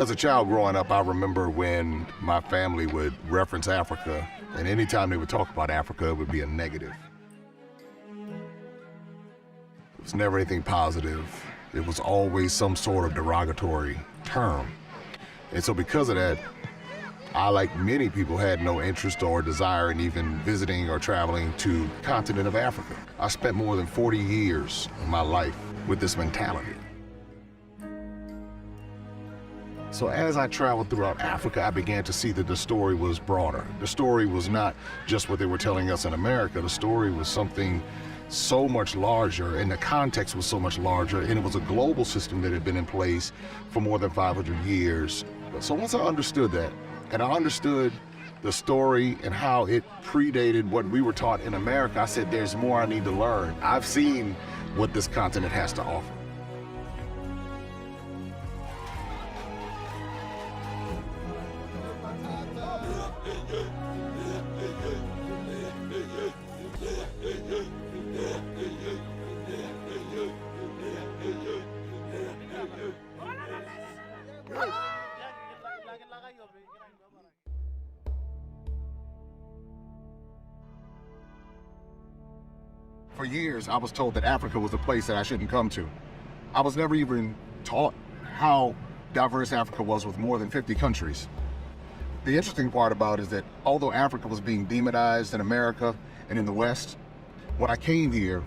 As a child growing up, I remember when my family would reference Africa, and anytime they would talk about Africa, it would be a negative. It was never anything positive. It was always some sort of derogatory term. And so because of that, I, like many people, had no interest or desire in even visiting or traveling to the continent of Africa. I spent more than 40 years of my life with this mentality. So as I traveled throughout Africa, I began to see that the story was broader. The story was not just what they were telling us in America. The story was something so much larger, and the context was so much larger, and it was a global system that had been in place for more than 500 years. So once I understood that, and I understood the story and how it predated what we were taught in America, I said, there's more I need to learn. I've seen what this continent has to offer. For years, I was told that Africa was a place that I shouldn't come to. I was never even taught how diverse Africa was, with more than 50 countries. The interesting part about it is that although Africa was being demonized in America and in the West, when I came here,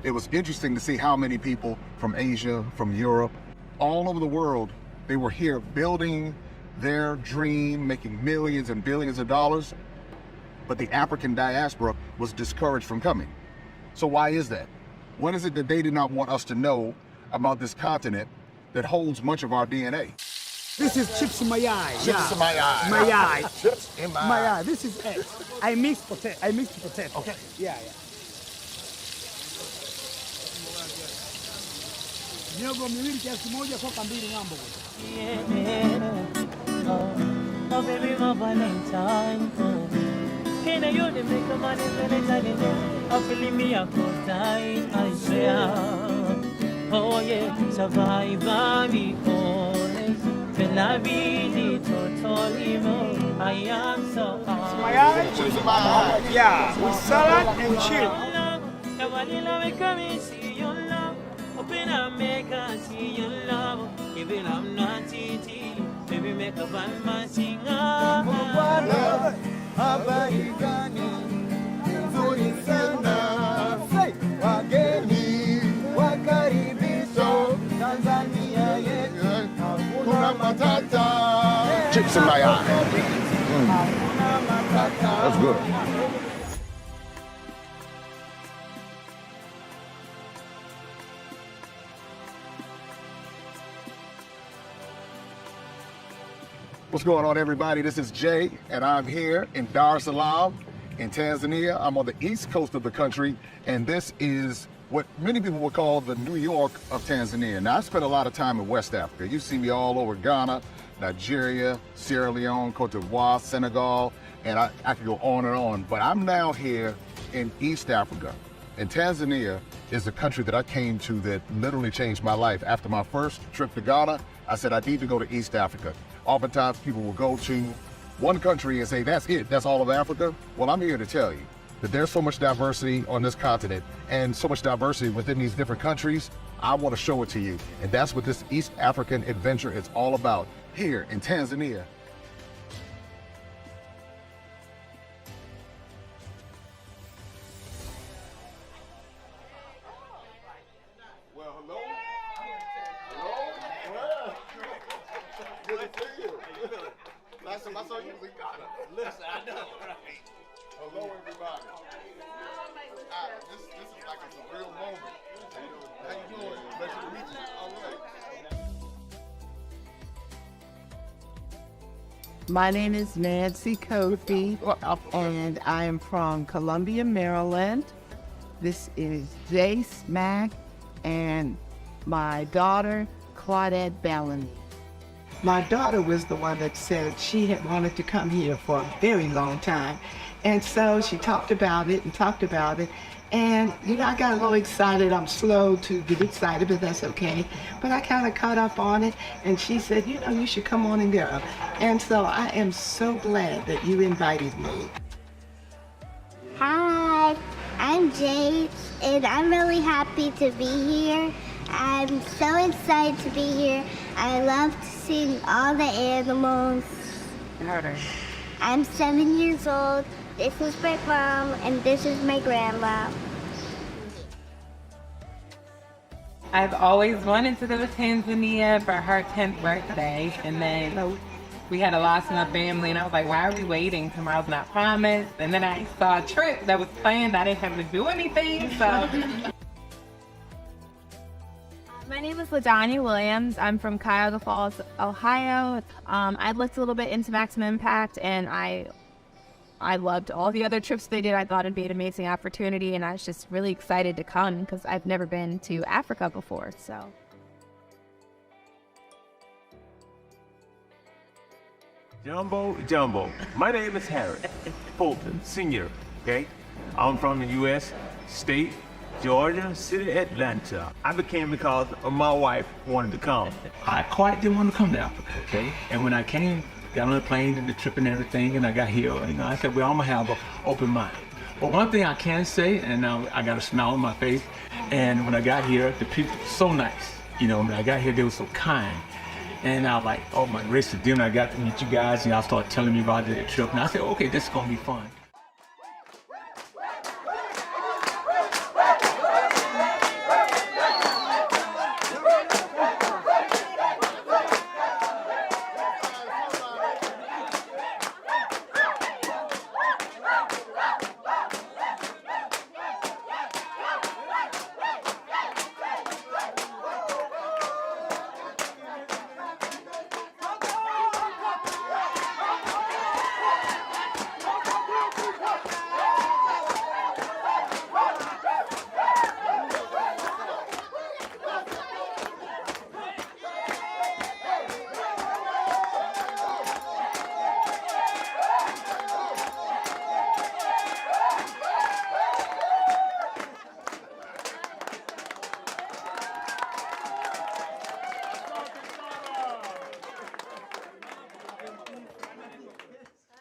it was interesting to see how many people from Asia, from Europe, all over the world, they were here building their dream, making millions and billions of dollars, but the African diaspora was discouraged from coming. So why is that? What is it that they did not want us to know about this continent that holds much of our DNA? This is chips in my eye. Chips in my eye. My eye. Chips in my eye. This is egg. I mix potato. Okay. Yeah. Miogo miwili kiasi moja, koka mbili ng'ambo. Oh baby, my Valentine. Can you make a man Valentine? I'm feeling me a good time, I swear. Oh yeah, survive me honest. La vie totally more. I am so Maya? Yeah, with salad and chill. Open up, make us see your love. Even I'm not eating, baby, make a band man sing. Habarigani nzuri sana, wageni wakaribisho, Tanzania yetu hakuna matata. Chips in my eye. That's good. What's going on, everybody? This is Jay, and I'm here in Salaam in Tanzania. I'm on the east coast of the country, and this is what many people would call the New York of Tanzania. Now, I spent a lot of time in West Africa. You see me all over Ghana, Nigeria, Sierra Leone, Cote d'Ivoire, Senegal, and I could go on and on. But I'm now here in East Africa. And Tanzania is a country that I came to that literally changed my life. After my first trip to Ghana, I said I need to go to East Africa. Oftentimes people will go to one country and say, that's it, that's all of Africa. Well, I'm here to tell you that there's so much diversity on this continent and so much diversity within these different countries. I want to show it to you. And that's what this East African adventure is all about here in Tanzania. Well, hello. Hello. Good to see you. Last time I saw you was in Ghana. Listen, I know, right? Hello, everybody. This is like a real moment. How you doing? Pleasure to meet you. All right. My name is Nancy Kofi, and I am from Columbia, Maryland. This is Jay Smack and my daughter, Claudette Bellamy. My daughter was the one that said she had wanted to come here for a very long time. And so she talked about it, And, I got a little excited. I'm slow to get excited, but that's okay. But I kind of caught up on it, and she said, you should come on and go. And so I am so glad that you invited me. Hi, I'm Jade, and I'm really happy to be here. I'm so excited to be here. I love seeing all the animals. Harder. I'm 7 years old. This is my mom, and this is my grandma. I've always wanted to go to Tanzania for her 10th birthday, and then we had a loss in our family, and I was like, why are we waiting? Tomorrow's not promised. And then I saw a trip that was planned. I didn't have to do anything, so. My name is LaDanya Williams. I'm from Cuyahoga Falls, Ohio. I looked a little bit into Maximum Impact, and I loved all the other trips they did. I thought it'd be an amazing opportunity, and I was just really excited to come because I've never been to Africa before, so. Jumbo. My name is Harry Fulton, Sr., okay? I'm from the U.S. state, Georgia, city, Atlanta. I became because my wife wanted to come. I quite didn't want to come to Africa, okay? And when I came, got on the plane and the trip and everything, and I got here, I said, well, I'm gonna have an open mind. But one thing I can say, and I got a smile on my face, and when I got here, the people were so nice. When I got here, they were so kind. And I was like, oh my gracious, then I got to meet you guys, and y'all started telling me about the trip, and I said, okay, this is gonna be fun.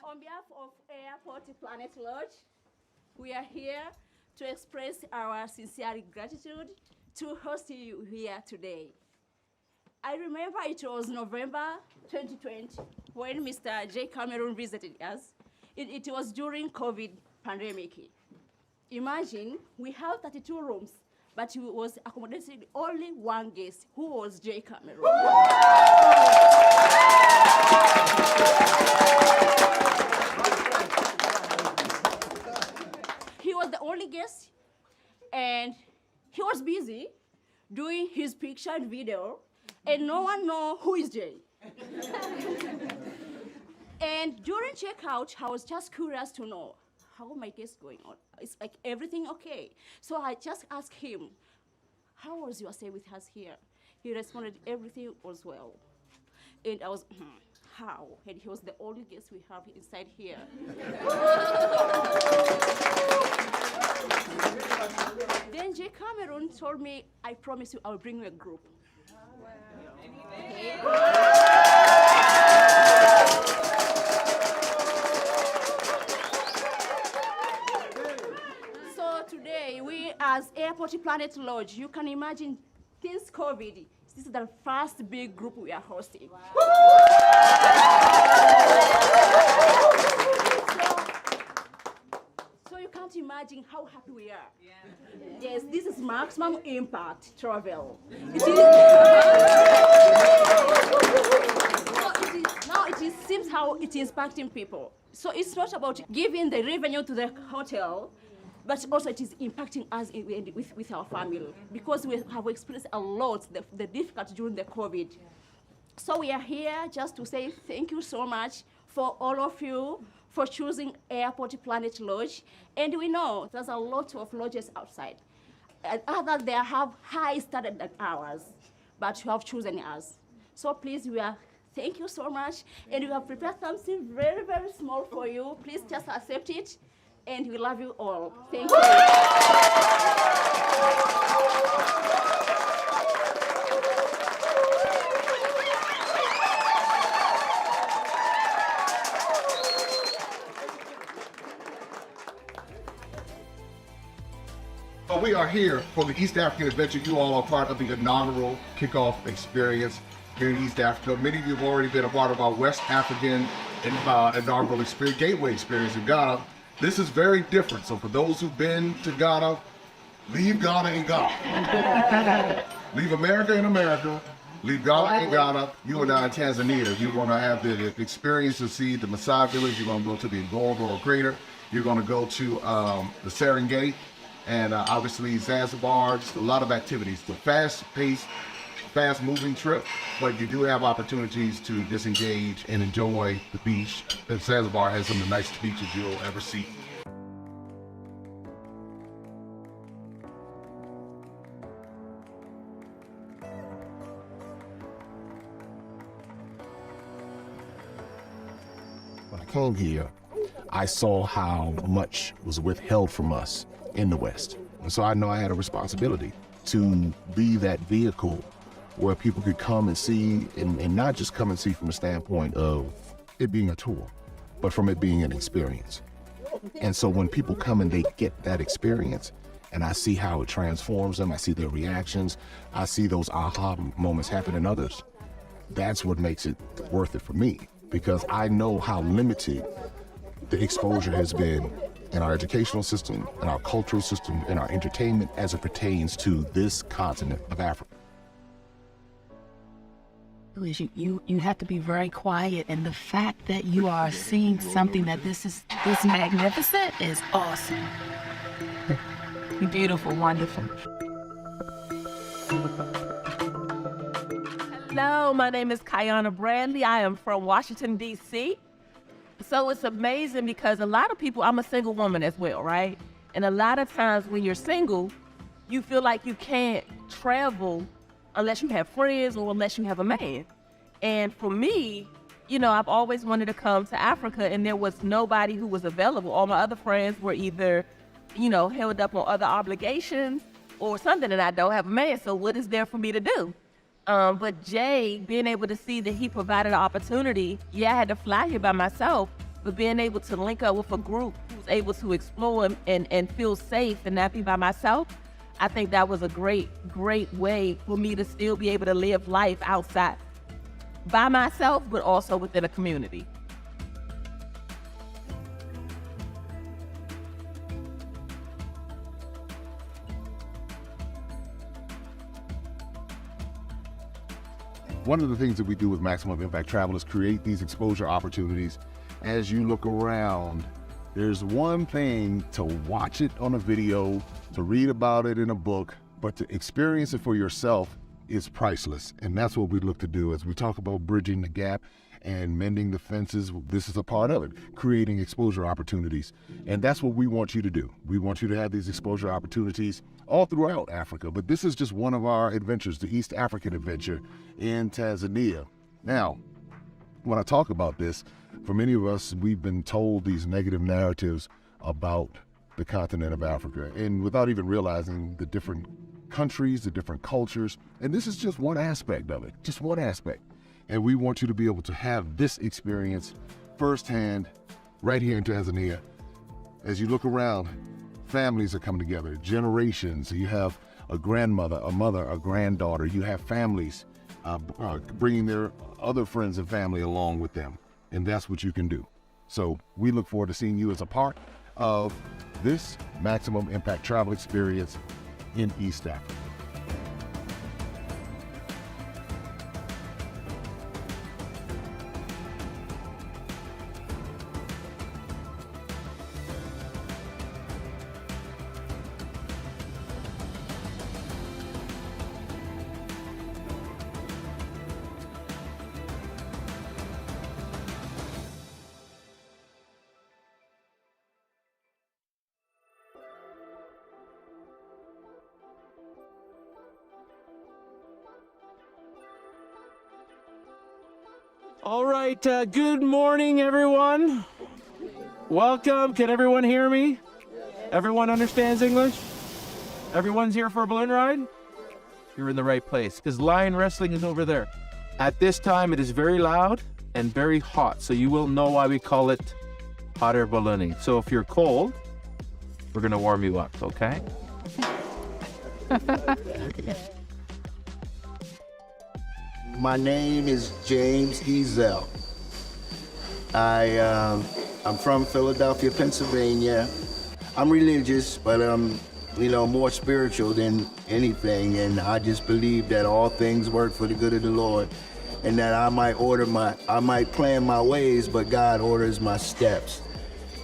On behalf of Airport Planet Lodge, we are here to express our sincere gratitude to host you here today. I remember it was November 2020 when Mr. J. Cameron visited us. It was during COVID pandemic. Imagine, we have 32 rooms, but we was accommodated only one guest, who was J. Cameron. He was the only guest, and he was busy doing his picture and video, and no one know who is Jay. And during checkout, I was just curious to know how my guest going on. Is like everything okay? So I just asked him, how was your stay with us here? He responded, everything was well. And I was, how? And he was the only guest we have inside here. Then J. Cameron told me, I promise you I'll bring you a group. Okay. So today, we as Airport Planet Lodge, you can imagine since COVID, this is the first big group we are hosting. So you can't imagine how happy we are. Yeah. Yes, this is maximum impact travel. It seems how it is impacting people. So it's not about giving the revenue to the hotel, but also it is impacting us with our family, because we have experienced a lot the difficulty during the COVID. So we are here just to say thank you so much for all of you for choosing Airport Planet Lodge. And we know there's a lot of lodges outside. Others, they have high standard than ours, but you have chosen us. So please, thank you so much. And we have prepared something very, very small for you. Please just accept it. And we love you all. Thank you. we are here for the East African Adventure. You all are part of the inaugural kickoff experience here in East Africa. Many of you have already been a part of our West African inaugural experience, gateway experience in Ghana. This is very different. So for those who've been to Ghana, leave Ghana in Ghana. Leave America in America. Leave Ghana in Ghana. You are now in Tanzania. You're going to have the experience to see the Maasai village. You're going to go to the Ngorongoro crater. You're going to go to the Serengeti and obviously Zanzibar. Just a lot of activities. It's a fast-paced, fast-moving trip, but you do have opportunities to disengage and enjoy the beach. And Zanzibar has some of the nicest beaches you'll ever see. When I came here, I saw how much was withheld from us in the West. And so I know I had a responsibility to be that vehicle where people could come and see, and not just come and see from the standpoint of it being a tour, but from it being an experience. And so when people come and they get that experience, and I see how it transforms them, I see their reactions, I see those aha moments happen in others, that's what makes it worth it for me, because I know how limited the exposure has been in our educational system, in our cultural system, in our entertainment as it pertains to this continent of Africa. You have to be very quiet, and the fact that you are seeing something that this magnificent is awesome. Beautiful, wonderful. Hello, my name is Kayana Bradley. I am from Washington, D.C. So it's amazing because a lot of people, I'm a single woman as well, right? And a lot of times when you're single, you feel like you can't travel unless you have friends or unless you have a man. And for me, you know, I've always wanted to come to Africa, and there was nobody who was available. All my other friends were either, you know, held up on other obligations or something, and I don't have a man, so what is there for me to do? But Jay, being able to see that he provided an opportunity, yeah, I had to fly here by myself, but being able to link up with a group who's able to explore and feel safe and not be by myself, I think that was a great, great way for me to still be able to live life outside by myself, but also within a community. One of the things that we do with Maximum Impact Travel is create these exposure opportunities. As you look around, there's one thing to watch it on a video, to read about it in a book, but to experience it for yourself is priceless. And that's what we look to do as we talk about bridging the gap and mending the fences. This is a part of it, creating exposure opportunities. And that's what we want you to do. We want you to have these exposure opportunities all throughout Africa, but this is just one of our adventures, the East African adventure in Tanzania. Now, when I talk about this, for many of us, we've been told these negative narratives about the continent of Africa, and without even realizing the different countries, the different cultures, and this is just one aspect of it, just one aspect. And we want you to be able to have this experience firsthand right here in Tanzania. As you look around, families are coming together, generations. You have a grandmother, a mother, a granddaughter. You have families bringing their other friends and family along with them. And that's what you can do. So we look forward to seeing you as a part of this Maximum Impact Travel experience in East Africa. All right, good morning, everyone. Welcome. Can everyone hear me? Everyone understands English? Everyone's here for a balloon ride? You're in the right place, because lion wrestling is over there. At this time, it is very loud and very hot, so you will know why we call it hot air ballooning. So if you're cold, we're gonna warm you up, okay? My name is James Giesel. I'm from Philadelphia, Pennsylvania. I'm religious, but I'm, more spiritual than anything. And I just believe that all things work for the good of the Lord, and that I might plan my ways, but God orders my steps.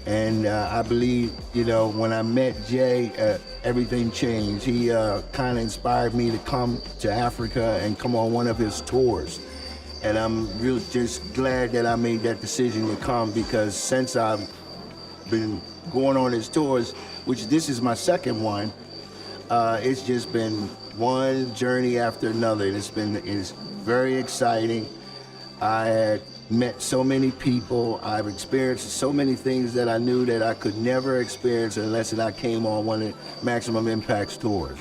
And I believe, when I met Jay, everything changed. He kind of inspired me to come to Africa and come on one of his tours. And I'm really just glad that I made that decision to come, because since I've been going on his tours, which this is my second one, it's just been one journey after another. It's very exciting. I had met so many people. I've experienced so many things that I knew that I could never experience unless I came on one of Maximum Impact's tours.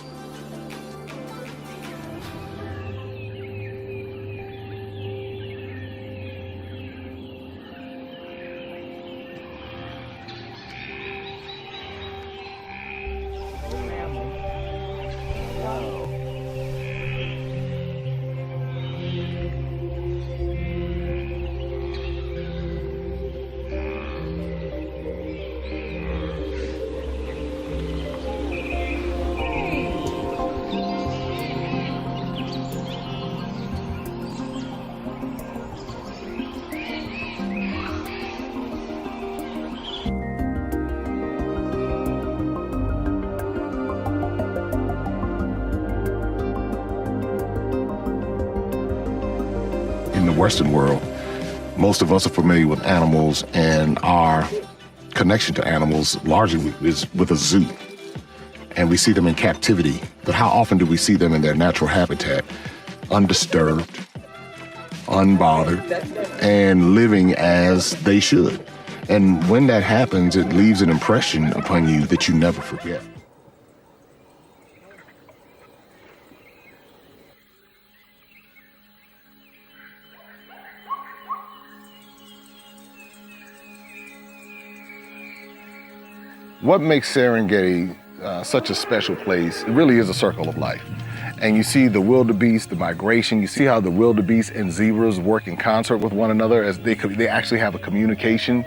In the Western world, most of us are familiar with animals, and our connection to animals largely is with a zoo. And we see them in captivity. But how often do we see them in their natural habitat, undisturbed, unbothered, and living as they should? And when that happens, it leaves an impression upon you that you never forget. What makes Serengeti such a special place, it really is a circle of life. And you see the wildebeest, the migration, you see how the wildebeest and zebras work in concert with one another, as they actually have a communication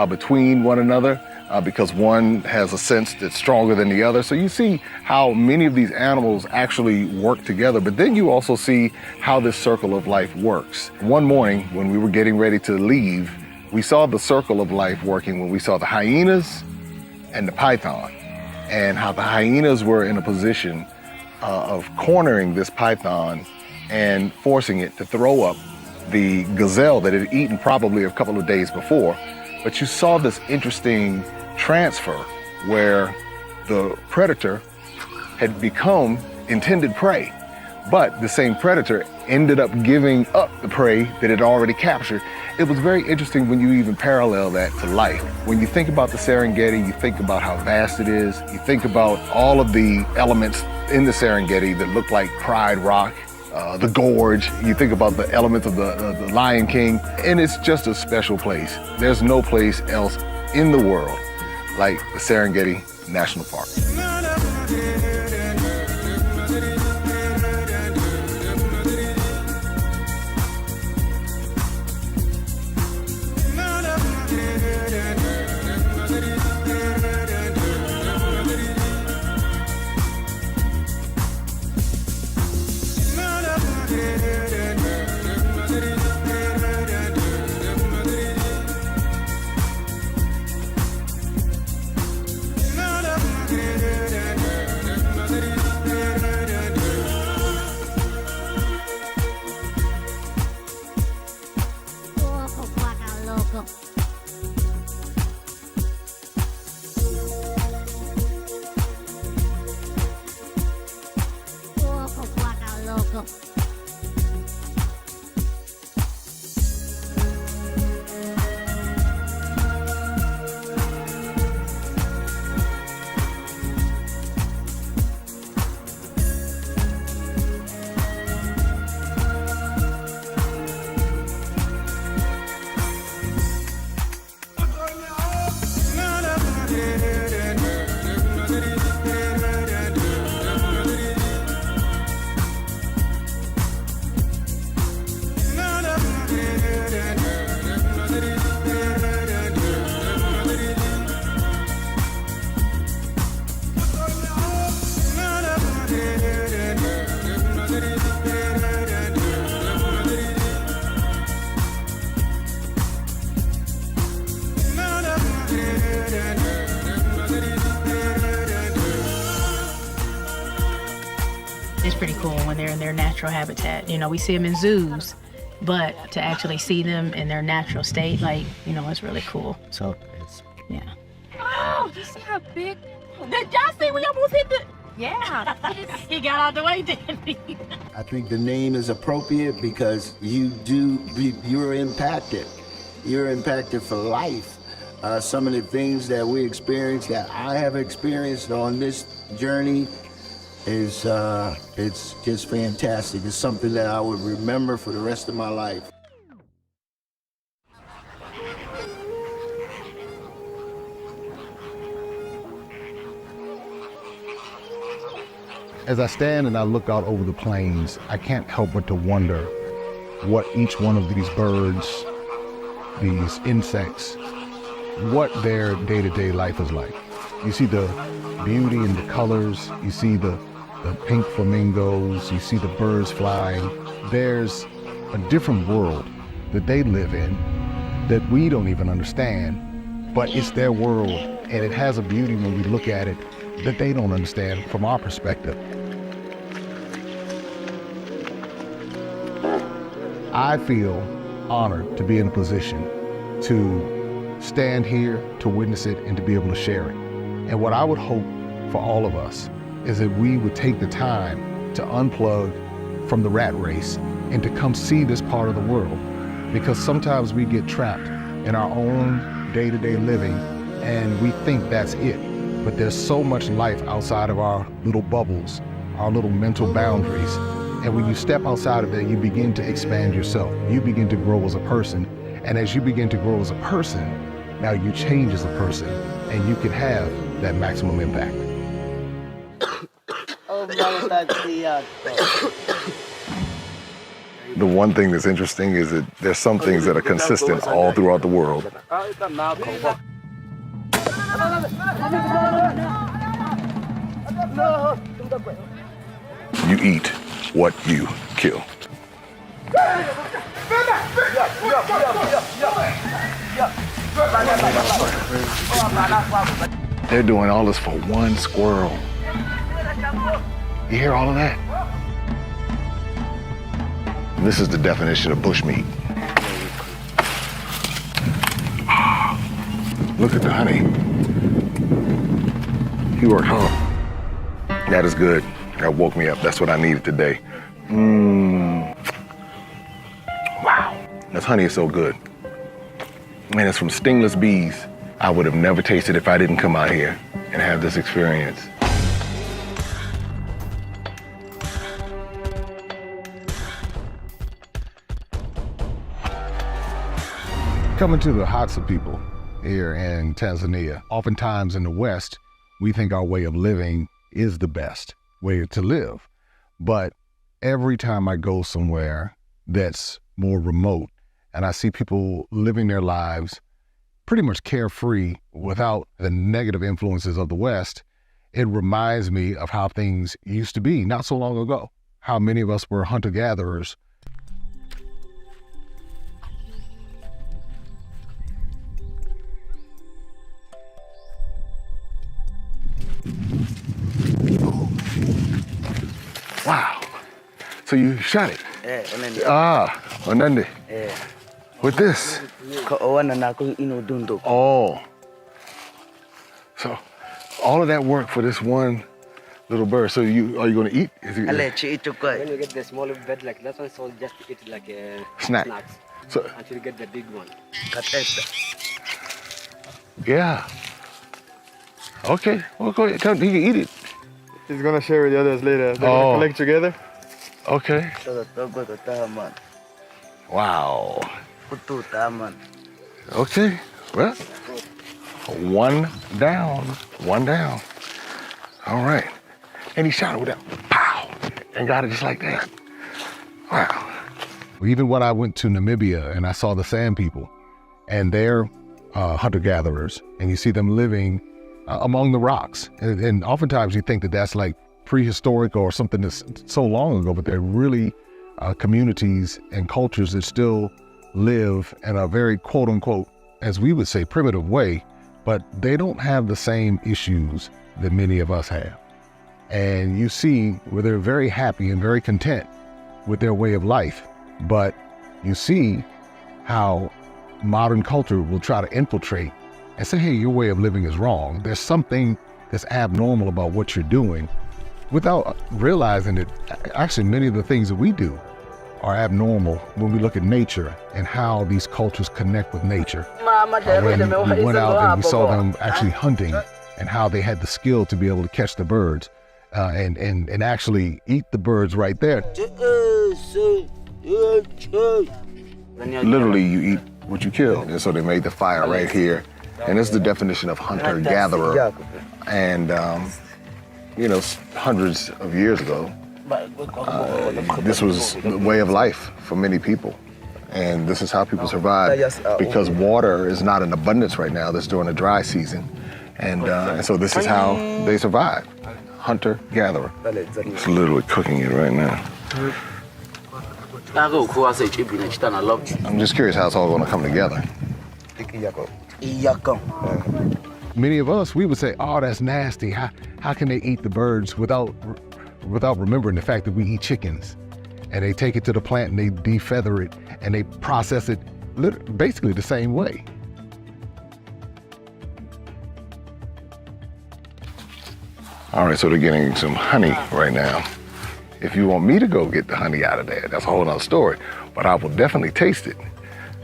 between one another because one has a sense that's stronger than the other. So you see how many of these animals actually work together, but then you also see how this circle of life works. One morning when we were getting ready to leave, we saw the circle of life working when we saw the hyenas and the python, and how the hyenas were in a position of cornering this python and forcing it to throw up the gazelle that it had eaten probably a couple of days before. But you saw this interesting transfer where the predator had become intended prey, but the same predator ended up giving up the prey that it already captured. It was very interesting when you even parallel that to life. When you think about the Serengeti, you think about how vast it is. You think about all of the elements in the Serengeti that look like Pride Rock, the gorge. You think about the elements of the Lion King, and it's just a special place. There's no place else in the world like the Serengeti National Park. is pretty cool when they're in their natural habitat. You know, we see them in zoos, but to actually see them in their natural state, like, you know, it's really cool. So, yeah. Oh, you see how big? Did y'all see we almost hit the? Yeah. He got out the way, didn't he? I think the name is appropriate because you're impacted. You're impacted for life. Some of the things that we experience, that I have experienced on this journey, is it's just fantastic. It's something that I would remember for the rest of my life. As I stand and I look out over the plains, I can't help but to wonder what each one of these birds, these insects, what their day-to-day life is like. You see the beauty in the colors, you see the pink flamingos, you see the birds flying. There's a different world that they live in that we don't even understand, but it's their world, and it has a beauty when we look at it that they don't understand from our perspective. I feel honored to be in a position to stand here, to witness it, and to be able to share it. And what I would hope for all of us is that we would take the time to unplug from the rat race and to come see this part of the world. Because sometimes we get trapped in our own day-to-day living and we think that's it. But there's so much life outside of our little bubbles, our little mental boundaries. And when you step outside of that, you begin to expand yourself. You begin to grow as a person. And as you begin to grow as a person, now you change as a person and you can have that maximum impact. The one thing that's interesting is that there's some things that are consistent all throughout the world. You eat what you kill. They're doing all this for one squirrel. You hear all of that? This is the definition of bushmeat. Look at the honey. He worked hard. That is good. That woke me up. That's what I needed today. Wow. This honey is so good. Man, it's from stingless bees. I would have never tasted if I didn't come out here and have this experience. Coming to the hearts of people here in Tanzania, oftentimes in the West, we think our way of living is the best way to live. But every time I go somewhere that's more remote and I see people living their lives pretty much carefree without the negative influences of the West, it reminds me of how things used to be not so long ago, how many of us were hunter-gatherers. Wow. So you shot it? Onande. With this? Oh. So all of that work for this one little bird. So are you going to eat? When you get the smaller bird like that one, so just eat it like a snack. So until you get the big one. Yeah. Okay. Well, go ahead. Come, he can eat it. He's gonna share with the others later. They're gonna collect together. Okay. Wow. Okay. Well, one down. All right. And he shot it with that pow and got it just like that. Wow. Even when I went to Namibia and I saw the Sand people and they're hunter-gatherers, and you see them living among the rocks. And oftentimes you think that that's like prehistoric or something that's so long ago, but they're really communities and cultures that still live in a very quote unquote, as we would say, primitive way, but they don't have the same issues that many of us have. and you see where they're very happy and very content with their way of life. But you see how modern culture will try to infiltrate and say, hey, your way of living is wrong. There's something that's abnormal about what you're doing, without realizing that actually many of the things that we do are abnormal when we look at nature and how these cultures connect with nature. When we went out and we saw them actually hunting and how they had the skill to be able to catch the birds and actually eat the birds right there. Literally, you eat what you kill. And so they made the fire right here. And it's the definition of hunter-gatherer. And, you know, hundreds of years ago, this was the way of life for many people. And this is how people survive, because water is not in abundance right now. This during the dry season. And so this is how they survive. Hunter-gatherer. It's literally cooking it right now. I'm just curious how it's all going to come together. Many of us, we would say, oh, that's nasty. How can they eat the birds without remembering the fact that we eat chickens? And they take it to the plant and they defeather it and they process it basically the same way. All right, so they're getting some honey right now. If you want me to go get the honey out of there, that's a whole nother story. But I will definitely taste it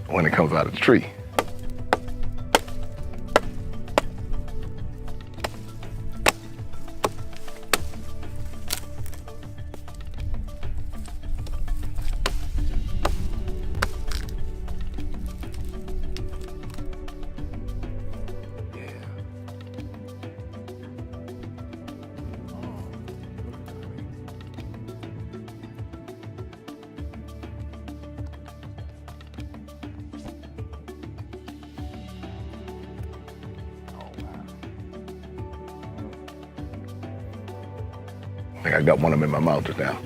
when it comes out of the tree. I think I got one of them in my mouth just now.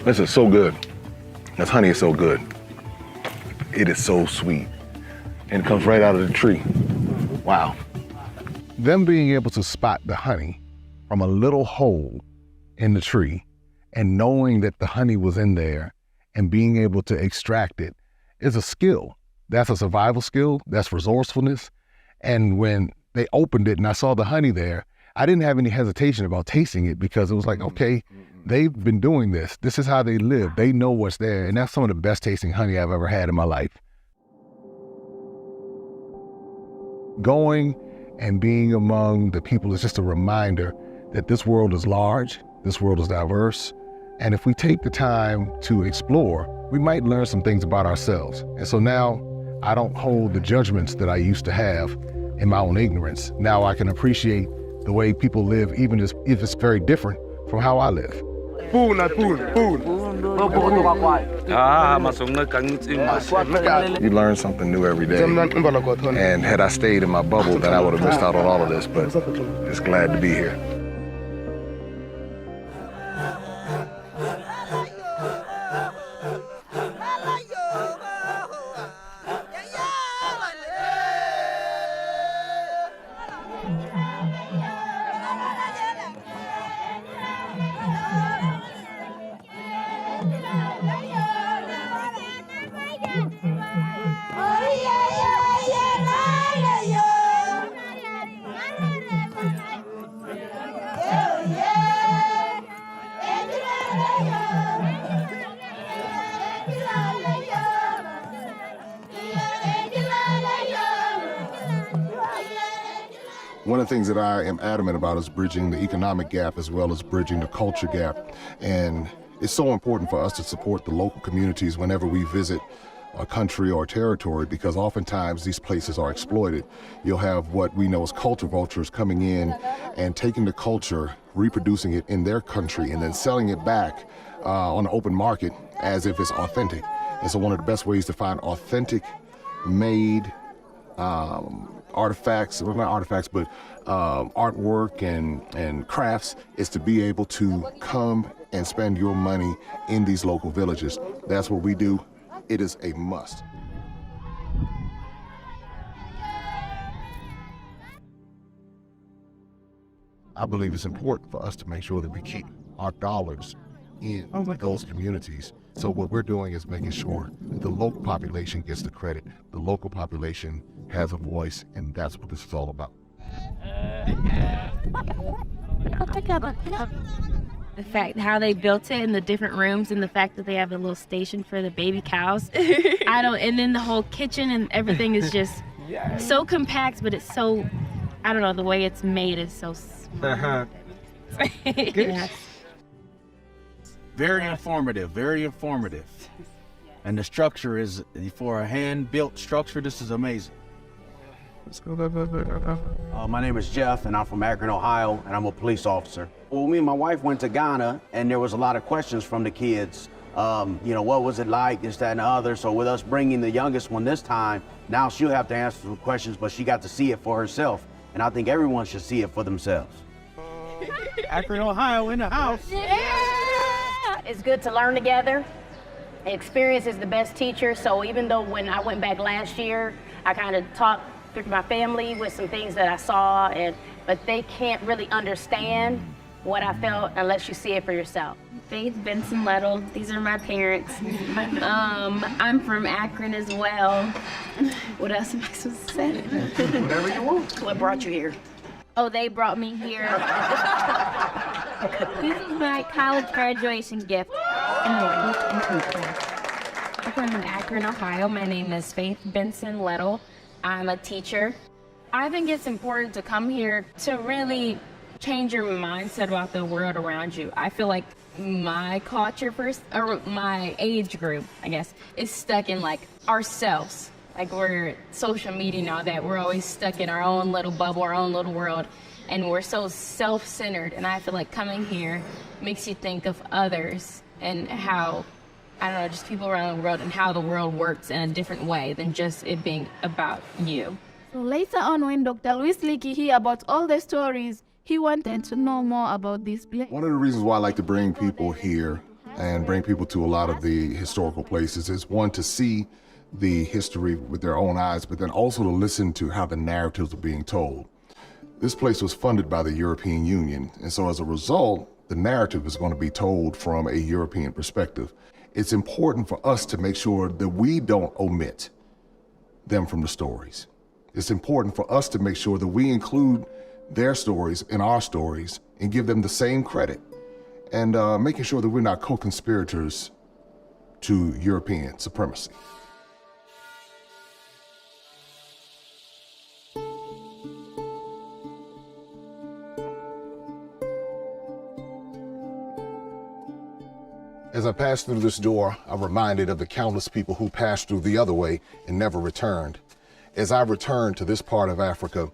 This is so good. This honey is so good. It is so sweet. And it comes right out of the tree. Wow. Them being able to spot the honey from a little hole in the tree and knowing that the honey was in there and being able to extract it is a skill. That's a survival skill. That's resourcefulness. And when they opened it and I saw the honey there, I didn't have any hesitation about tasting it because it was like, okay, they've been doing this. This is how they live. They know what's there. And that's some of the best tasting honey I've ever had in my life. Going and being among the people is just a reminder that this world is large, this world is diverse. And if we take the time to explore, we might learn some things about ourselves. And so now I don't hold the judgments that I used to have in my own ignorance. Now I can appreciate the way people live, even if it's very different from how I live. You learn something new every day. And had I stayed in my bubble, then I would have missed out on all of this, but just glad to be here. One of the things that I am adamant about is bridging the economic gap as well as bridging the culture gap. And it's so important for us to support the local communities whenever we visit a country or territory, because oftentimes these places are exploited. You'll have what we know as culture vultures coming in and taking the culture, reproducing it in their country, and then selling it back on the open market as if it's authentic. And so one of the best ways to find authentic made artifacts, well, not artifacts, but artwork and crafts is to be able to come and spend your money in these local villages. That's what we do. It is a must. I believe it's important for us to make sure that we keep our dollars in those communities. So what we're doing is making sure that the local population gets the credit, the local population has a voice, and that's what this is all about. The fact how they built it in the different rooms, and the fact that they have a little station for the baby cows. And then the whole kitchen and everything is just so compact, but it's so, I don't know, the way it's made is so smart. Yes. Very informative, very informative. And the structure is, for a hand-built structure, this is amazing. Let's go. My name is Jeff, and I'm from Akron, Ohio, and I'm a police officer. Well, me and my wife went to Ghana, and there was a lot of questions from the kids. What was it like, this, that, and the other. So with us bringing the youngest one this time, now she'll have to answer some questions, but she got to see it for herself. And I think everyone should see it for themselves. Akron, Ohio in the house. It's good to learn together. Experience is the best teacher. So even though when I went back last year, I kind of talked through my family with some things that I saw, but they can't really understand what I felt unless you see it for yourself. Faith Benson Lettle, these are my parents. I'm from Akron as well. What else am I supposed to say? Whatever you want. What brought you here? Oh, they brought me here. This is my college graduation gift. I'm from Akron, Ohio. My name is Faith Benson Lettle. I'm a teacher. I think it's important to come here to really change your mindset about the world around you. I feel like my culture or my age group, I guess, is stuck in like ourselves. Like we're social media now that we're always stuck in our own little bubble, our own little world, and we're so self-centered. And I feel like coming here makes you think of others and how, I don't know, just people around the world and how the world works in a different way than just it being about you. So later on, when Dr. Luis Leakey heard about all the stories, he wanted to know more about this place. One of the reasons why I like to bring people here and bring people to a lot of the historical places is, one, to see the history with their own eyes, but then also to listen to how the narratives are being told. This place was funded by the European Union, and so as a result, the narrative is going to be told from a European perspective. It's important for us to make sure that we don't omit them from the stories. It's important for us to make sure that we include their stories in our stories and give them the same credit, and making sure that we're not co-conspirators to European supremacy. As I pass through this door, I'm reminded of the countless people who passed through the other way and never returned. As I return to this part of Africa,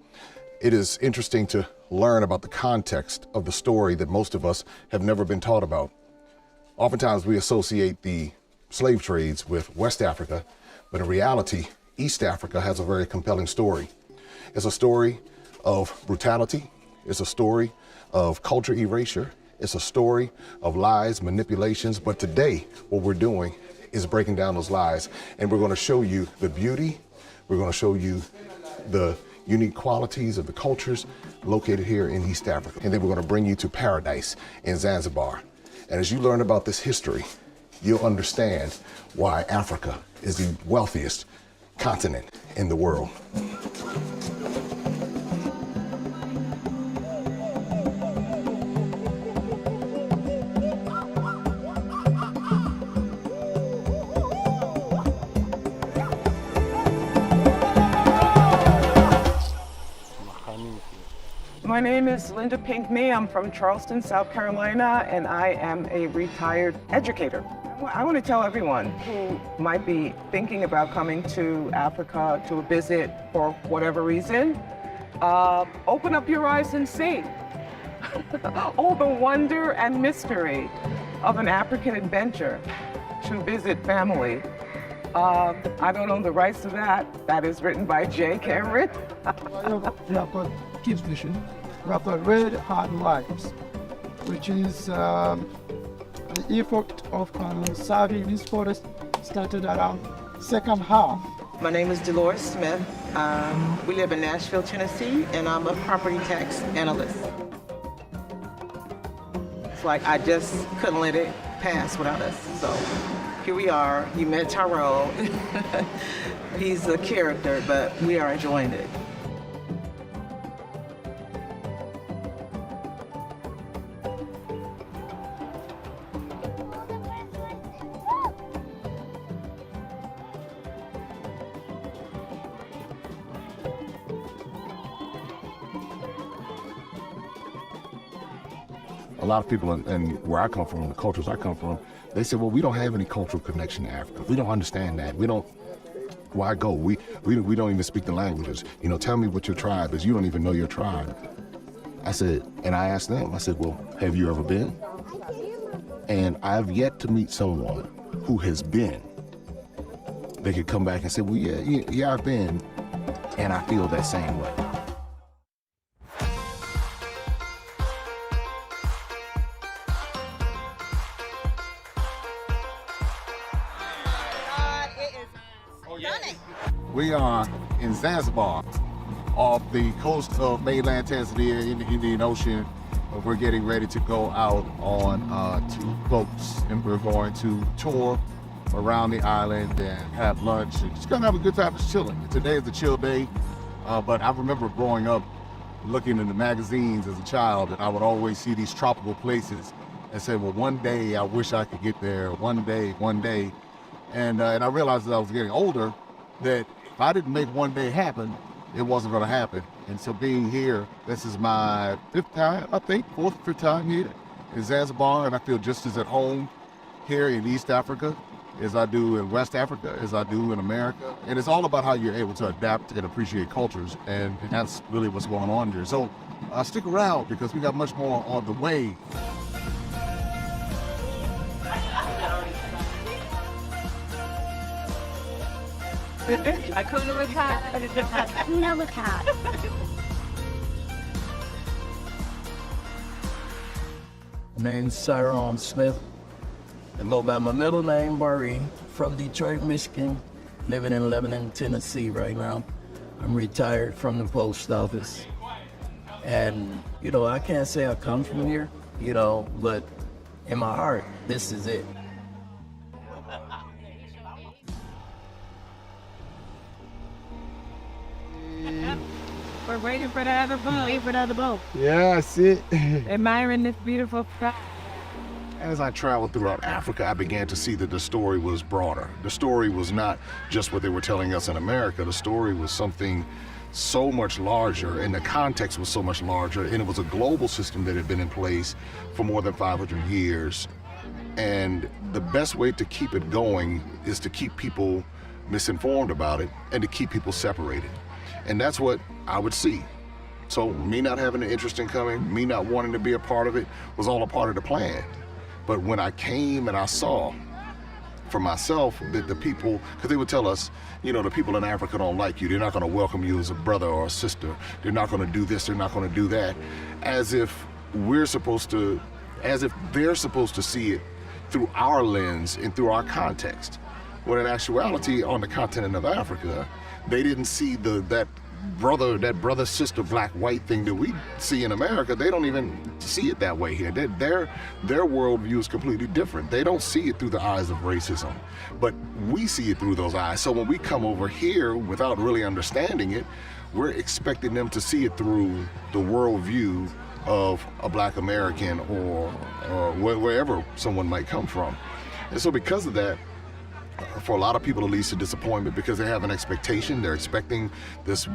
it is interesting to learn about the context of the story that most of us have never been taught about. Oftentimes we associate the slave trades with West Africa, but in reality, East Africa has a very compelling story. It's a story of brutality. It's a story of culture erasure. It's a story of lies, manipulations, but today what we're doing is breaking down those lies, and we're going to show you the beauty, we're going to show you the unique qualities of the cultures located here in East Africa, and then we're going to bring you to paradise in Zanzibar. And as you learn about this history, you'll understand why Africa is the wealthiest continent in the world. My name is Linda Pinkney. I'm from Charleston, South Carolina, and I am a retired educator. I want to tell everyone who might be thinking about coming to Africa to visit for whatever reason, open up your eyes and see all the wonder and mystery of an African adventure to visit family. I don't own the rights to that. That is written by Jay Cameron. Kids Vision. We have got Red Heart Lives, which is the effort of serving this forest started around second half. My name is Dolores Smith. We live in Nashville, Tennessee, and I'm a property tax analyst. it's like I just couldn't let it pass without us. So here we are. You met Tyrell. He's a character, but we are enjoying it. A lot of people, and where I come from, the cultures I come from, they say, well, we don't have any cultural connection to Africa. We don't understand that. We don't, why go? We don't even speak the languages. You know, tell me what your tribe is. You don't even know your tribe. I said, and I asked them, I said, well, have you ever been? And I've yet to meet someone who has been. They could come back and say, well, yeah, I've been, and I feel that same way. We are in Zanzibar, off the coast of mainland Tanzania in the Indian Ocean. We're getting ready to go out on 2 boats, and we're going to tour around the island and have lunch and just gonna have a good time just chilling. Today is a chill day, but I remember growing up looking in the magazines as a child, and I would always see these tropical places and say, well, one day I wish I could get there, one day. And I realized as I was getting older that if I didn't make one day happen, it wasn't gonna happen. And so being here, this is my 5th time, I think, 4th or 5th time here in Zanzibar, and I feel just as at home here in East Africa as I do in West Africa, as I do in America. And it's all about how you're able to adapt and appreciate cultures, and that's really what's going on here. So stick around because we got much more on the way. My name's Salaam Smith, and go by my middle name, Murray, from Detroit, Michigan, living in Lebanon, Tennessee right now. I'm retired from the post office. And, you know, I can't say I come from here, you know, but in my heart, this is it. We're waiting for the other boat. Waiting for the other boat. Yeah, I see it. Admiring this beautiful spot. As I traveled throughout Africa, I began to see that the story was broader. The story was not just what they were telling us in America. The story was something so much larger, and the context was so much larger, and it was a global system that had been in place for more than 500 years. And the best way to keep it going is to keep people misinformed about it and to keep people separated. And that's what I would see. So me not having an interest in coming, me not wanting to be a part of it, was all a part of the plan. But when I came and I saw for myself that the people, because they would tell us, you know, the people in Africa don't like you. They're not going to welcome you as a brother or a sister. They're not going to do this. They're not going to do that. As if they're supposed to see it through our lens and through our context. When in actuality, on the continent of Africa, they didn't see that brother, sister, black, white thing that we see in America. They don't even see it that way here. Their worldview is completely different. They don't see it through the eyes of racism, but we see it through those eyes. So when we come over here without really understanding it, we're expecting them to see it through the worldview of a black American or wherever someone might come from. And so because of that, for a lot of people it leads to disappointment because they have an expectation. They're expecting this,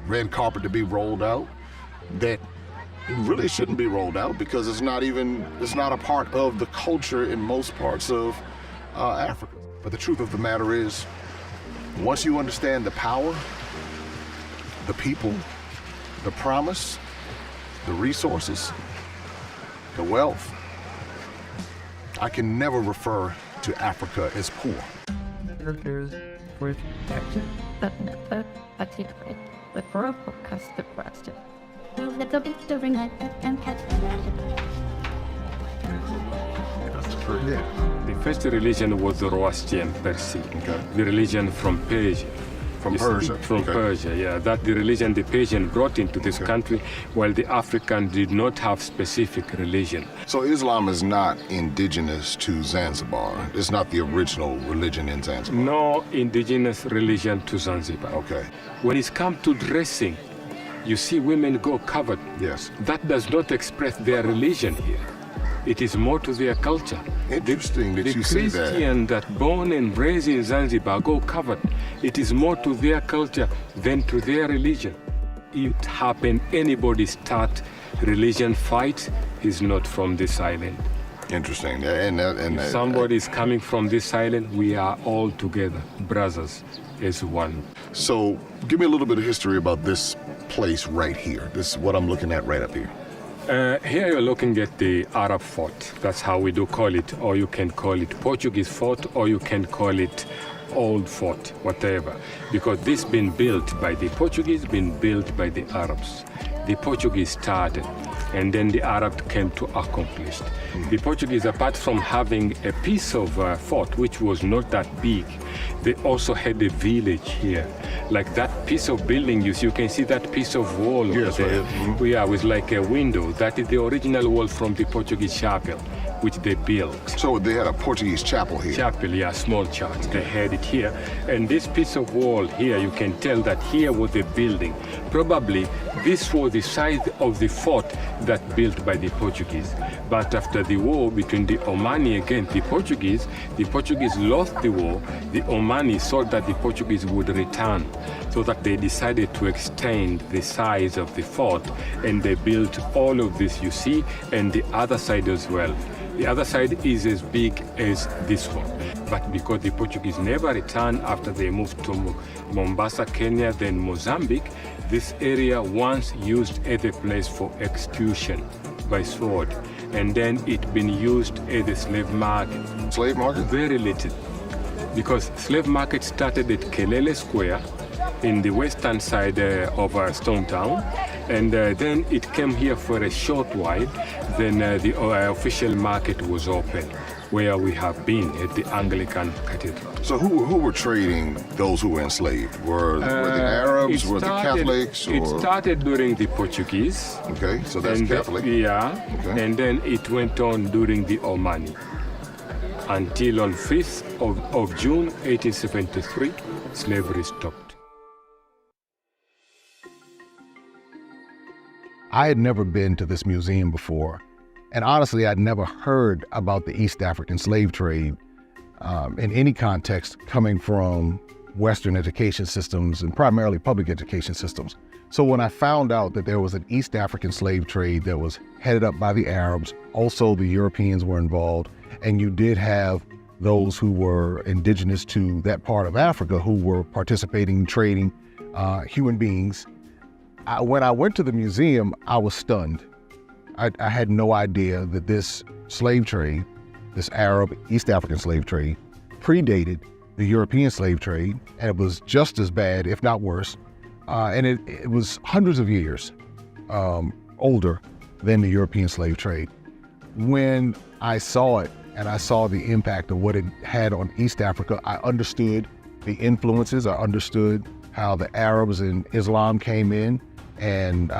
red carpet to be rolled out that really shouldn't be rolled out because it's not a part of the culture in most parts of Africa. But the truth of the matter is, once you understand the power, the people, the promise, the resources, the wealth, I can never refer to Africa as poor. The first religion was Zoroastrian per se, the religion from Persia, From Persia. From Persia, yeah. That the religion the Persian brought into this country, while the African did not have specific religion. So Islam is not indigenous to Zanzibar. It's not the original religion in Zanzibar. No indigenous religion to Zanzibar. Okay. When it's come to dressing, you see women go covered. Yes. That does not express their religion here. It is more to their culture. Interesting that you say that. The Christian that born and raised in Zanzibar go covered. It is more to their culture than to their religion. It happened, anybody start religion fight is not from this island. Interesting. If somebody is coming from this island, we are all together, brothers as one. So give me a little bit of history about this place right here. This is what I'm looking at right up here. Here you're looking at the Arab fort. That's how we do call it, or you can call it Portuguese fort, or you can call it old fort, whatever. Because this been built by the Portuguese, been built by the Arabs. The Portuguese started, and then the Arab came to accomplish. The Portuguese, apart from having a piece of fort, which was not that big, they also had a village here. Like that piece of building, you can see that piece of wall over there. Yeah, with like a window. That is the original wall from the Portuguese chapel, which they built. So they had a Portuguese chapel here? Chapel, yeah, small church. They had it here. And this piece of wall here, you can tell that here was the building. Probably this was the size of the fort that built by the Portuguese. But after the war between the Omani against the Portuguese lost the war. The Omani thought that the Portuguese would return, so that they decided to extend the size of the fort, and they built all of this you see, and the other side as well. The other side is as big as this one. But because the Portuguese never returned after they moved to Mombasa, Kenya, then Mozambique, this area once used as a place for execution by sword. And then it been used as a slave market. Slave market? Very little. Because slave market started at Kelele Square in the western side of Stone Town. And then it came here for a short while. Then the official market was open, where we have been at the Anglican Cathedral. So who were trading those who were enslaved? Were the Arabs, were the Catholics? Or? It started during the Portuguese. Okay, so that's Catholic. Okay. And then it went on during the Omani. Until on 5th of June 1873, slavery stopped. I had never been to this museum before, and honestly, I'd never heard about the East African slave trade in any context coming from Western education systems and primarily public education systems. So when I found out that there was an East African slave trade that was headed up by the Arabs, also the Europeans were involved, and you did have those who were indigenous to that part of Africa who were participating in trading human beings. When I went to the museum, I was stunned. I had no idea that this slave trade, this Arab East African slave trade, predated the European slave trade, and it was just as bad, if not worse. And it was hundreds of years older than the European slave trade. When I saw it, and I saw the impact of what it had on East Africa, I understood the influences. I understood how the Arabs and Islam came in and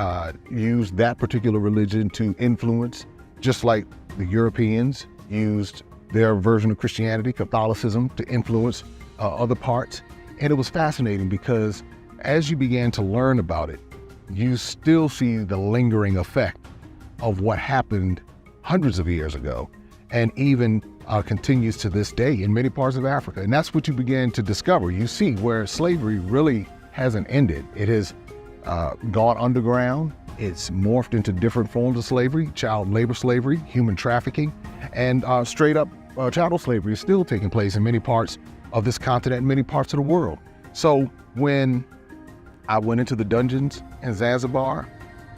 used that particular religion to influence, just like the Europeans used their version of Christianity, Catholicism, to influence other parts. And it was fascinating because as you began to learn about it, you still see the lingering effect of what happened hundreds of years ago, and even continues to this day in many parts of Africa. And that's what you begin to discover. You see where slavery really hasn't ended. It has gone underground. It's morphed into different forms of slavery, child labor slavery, human trafficking, and straight up chattel slavery is still taking place in many parts of this continent and many parts of the world. So when I went into the dungeons in Zanzibar,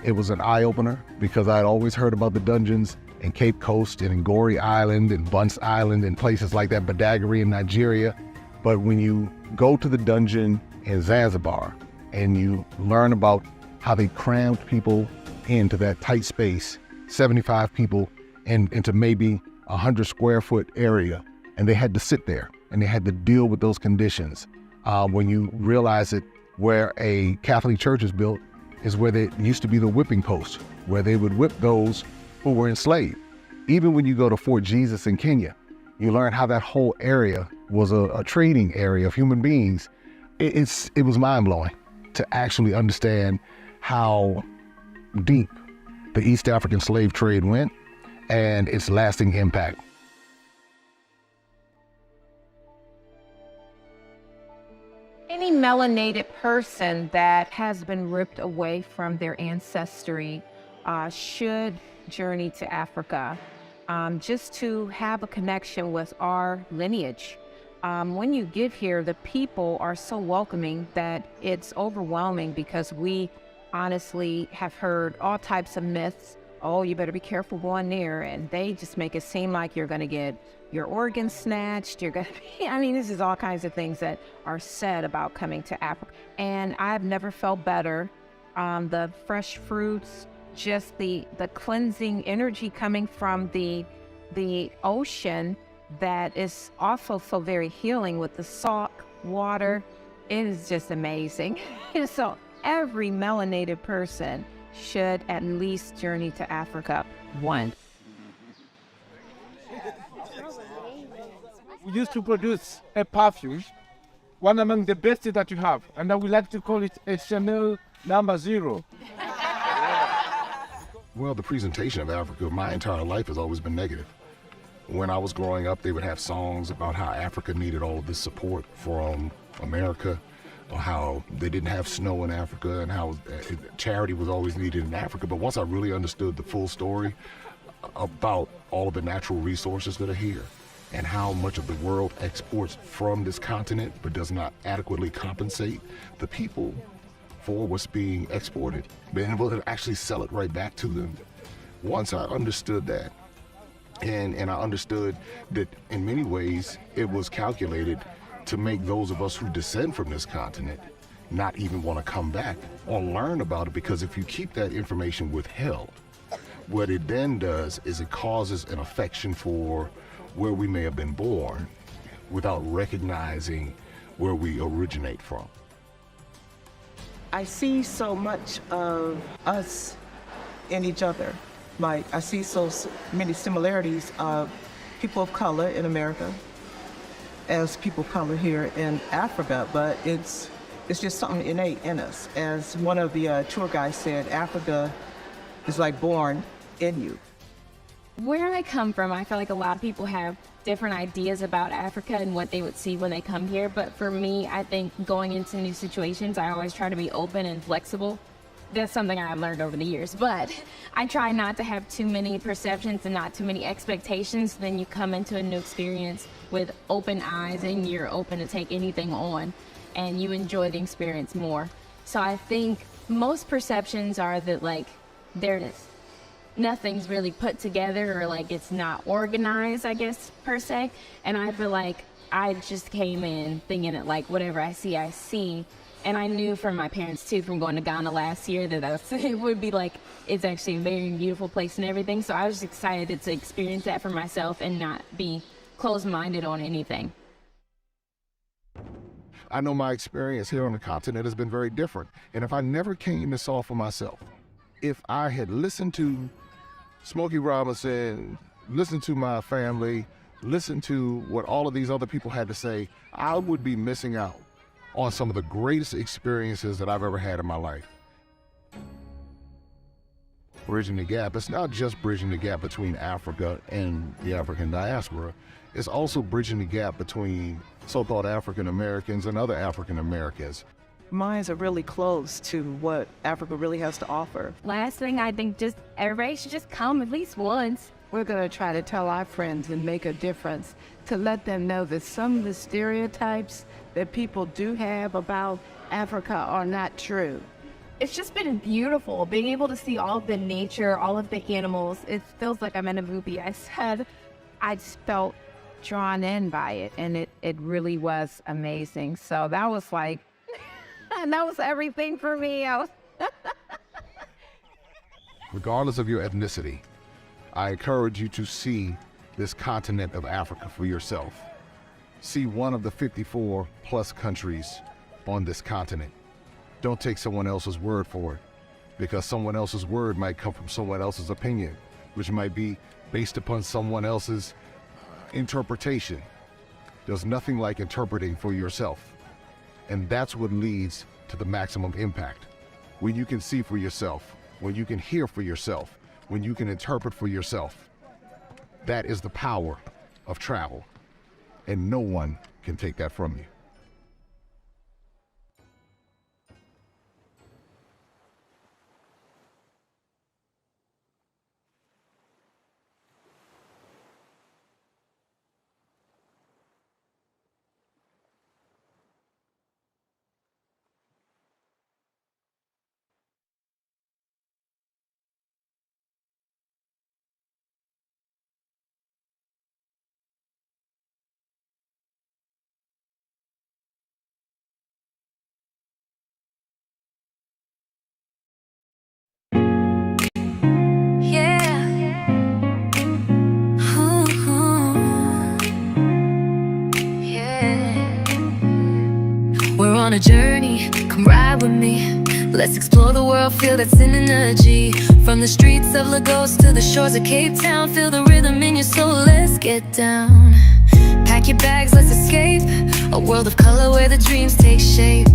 it was an eye-opener because I had always heard about the dungeons in Cape Coast and in Goree Island and Bunce Island and places like that, Badagry in Nigeria. But when you go to the dungeon in Zanzibar and you learn about how they crammed people into that tight space, 75 people into maybe 100 square foot area, and they had to sit there and they had to deal with those conditions when you realize that where a Catholic church is built is where there used to be the whipping post, where they would whip those who were enslaved. Even when you go to Fort Jesus in Kenya, you learn how that whole area was a trading area of human beings. It was mind-blowing to actually understand how deep the East African slave trade went and its lasting impact. Any melanated person that has been ripped away from their ancestry should journey to Africa just to have a connection with our lineage. When you get here, the people are so welcoming that it's overwhelming, because we honestly have heard all types of myths. Oh, you better be careful going there. And they just make it seem like you're going to get your organs snatched. You're going to be, I mean, this is all kinds of things that are said about coming to Africa. And I've never felt better. The fresh fruits, just the cleansing energy coming from the ocean that is also so very healing with the salt water. It is just amazing. So every melanated person should at least journey to Africa once. We used to produce a perfume, one among the best that you have, and I would like to call it a Chanel No. 0. Well, the presentation of Africa my entire life has always been negative. When I was growing up, they would have songs about how Africa needed all of this support from America, or how they didn't have snow in Africa, and how charity was always needed in Africa. But once I really understood the full story about all of the natural resources that are here, and how much of the world exports from this continent but does not adequately compensate the people for what's being exported, being able to actually sell it right back to them. Once I understood that, and I understood that in many ways it was calculated to make those of us who descend from this continent not even want to come back or learn about it, because if you keep that information withheld, what it then does is it causes an affection for where we may have been born without recognizing where we originate from. I see so much of us in each other. Like, I see so many similarities of people of color in America as people of color here in Africa, but it's just something innate in us. As one of the tour guides said, Africa is like born in you. Where I come from, I feel like a lot of people have different ideas about Africa and what they would see when they come here. But for me, I think going into new situations, I always try to be open and flexible. That's something I've learned over the years. But I try not to have too many perceptions and not too many expectations. Then you come into a new experience with open eyes and you're open to take anything on and you enjoy the experience more. So I think most perceptions are that, like, nothing's really put together, or like it's not organized, I guess, per se. And I feel like I just came in thinking that, like, whatever I see. And I knew from my parents too, from going to Ghana last year, that it would be like, it's actually a very beautiful place and everything. So I was excited to experience that for myself and not be closed-minded on anything. I know my experience here on the continent has been very different. And if I never came to saw for myself, if I had listened to Smokey Robinson, listened to my family, listened to what all of these other people had to say, I would be missing out on some of the greatest experiences that I've ever had in my life. Bridging the gap, it's not just bridging the gap between Africa and the African diaspora, it's also bridging the gap between so-called African Americans and other African Americans. Minds are really close to what Africa really has to offer. Last thing, I think just everybody should just come at least once. We're going to try to tell our friends and make a difference, to let them know that some of the stereotypes that people do have about Africa are not true. It's just been beautiful, being able to see all of the nature, all of the animals. It feels like I'm in a movie. I just felt drawn in by it, and it really was amazing. So that was like, that was everything for me. Regardless of your ethnicity, I encourage you to see this continent of Africa for yourself. See one of the 54 plus countries on this continent. Don't take someone else's word for it, because someone else's word might come from someone else's opinion, which might be based upon someone else's interpretation. There's nothing like interpreting for yourself. And that's what leads to the maximum impact. When you can see for yourself, when you can hear for yourself, when you can interpret for yourself. That is the power of travel. And no one can take that from you. We're on a journey, come ride with me. Let's explore the world, feel that synergy. From the streets of Lagos to the shores of Cape Town, feel the rhythm in your soul, let's get down. Pack your bags, let's escape a world of color where the dreams take shape.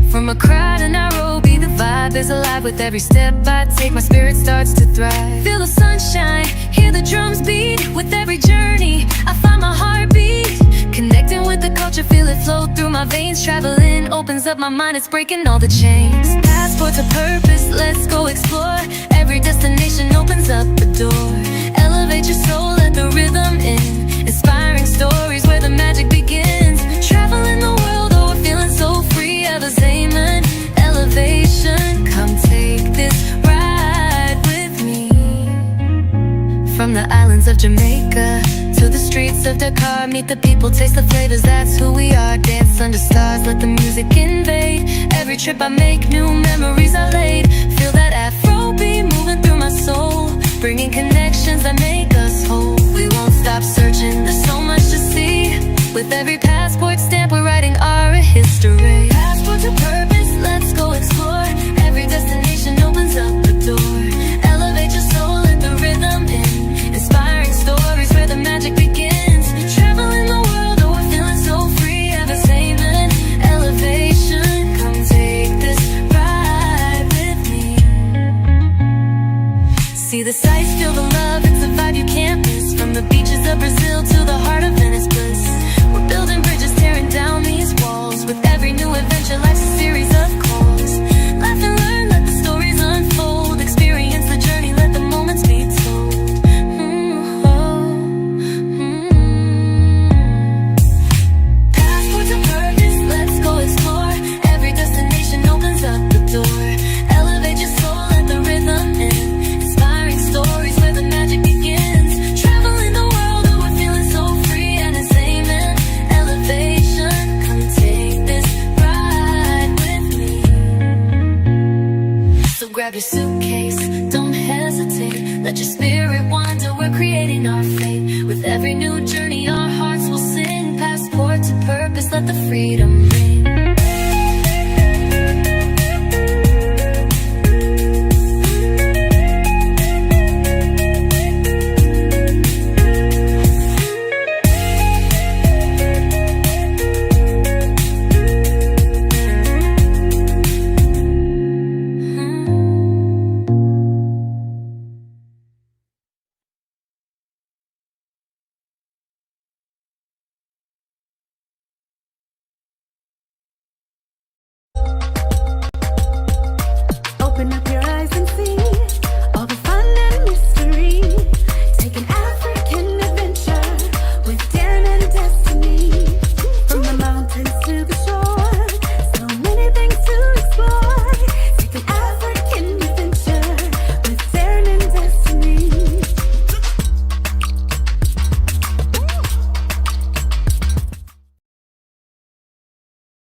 From Accra to Nairobi, the vibe is alive. With every step I take, my spirit starts to thrive. Feel the sunshine, hear the drums beat. With every journey, I find my heartbeat. Connecting with the culture, feel it flow through my veins. Traveling opens up my mind, it's breaking all the chains. Passport to purpose, let's go explore. Every destination opens up a door. Elevate your soul, let the rhythm in. Inspiring stories where the magic begins. Traveling the world, oh, we're feeling so free. Amen, elevation, come take this ride with me. From the islands of Jamaica to the streets of Dakar, meet the people, taste the flavors, that's who we are. Dance under stars, let the music invade. Every trip I make, new memories are laid. Feel that Afro beat moving through my soul, bringing connections that make us whole. We won't stop searching, there's so much to see. With every passport stamp, we're writing our history. Passport to purpose, let's go explore. Every destination opens up a door. Elevate your soul, let the rhythm in. Inspiring stories where the magic begins. Traveling the world, oh, we're feeling so free. Ever amen, elevation, come take this ride with me. See the sights, feel the love, it's a vibe you can't miss. From the beaches of Brazil to the heart of Venice bliss. We're building bridges, tearing down these walls. With every new adventure, life's a series of calls. Laugh and learn, let the stories unfold. Experience the journey, let the moments be told. Passport to purpose, let's go explore. Every destination opens up the door. Elevate your soul, let the rhythm in. Inspiring stories where the magic begins. Traveling the world, oh, we're feeling so free. And it's amen, elevation, come take this ride with me. So grab your suitcase, don't hesitate. Let your spirit wander, we're creating our fate. With every new journey, our hearts will sing. Passport to purpose, let the freedom ring.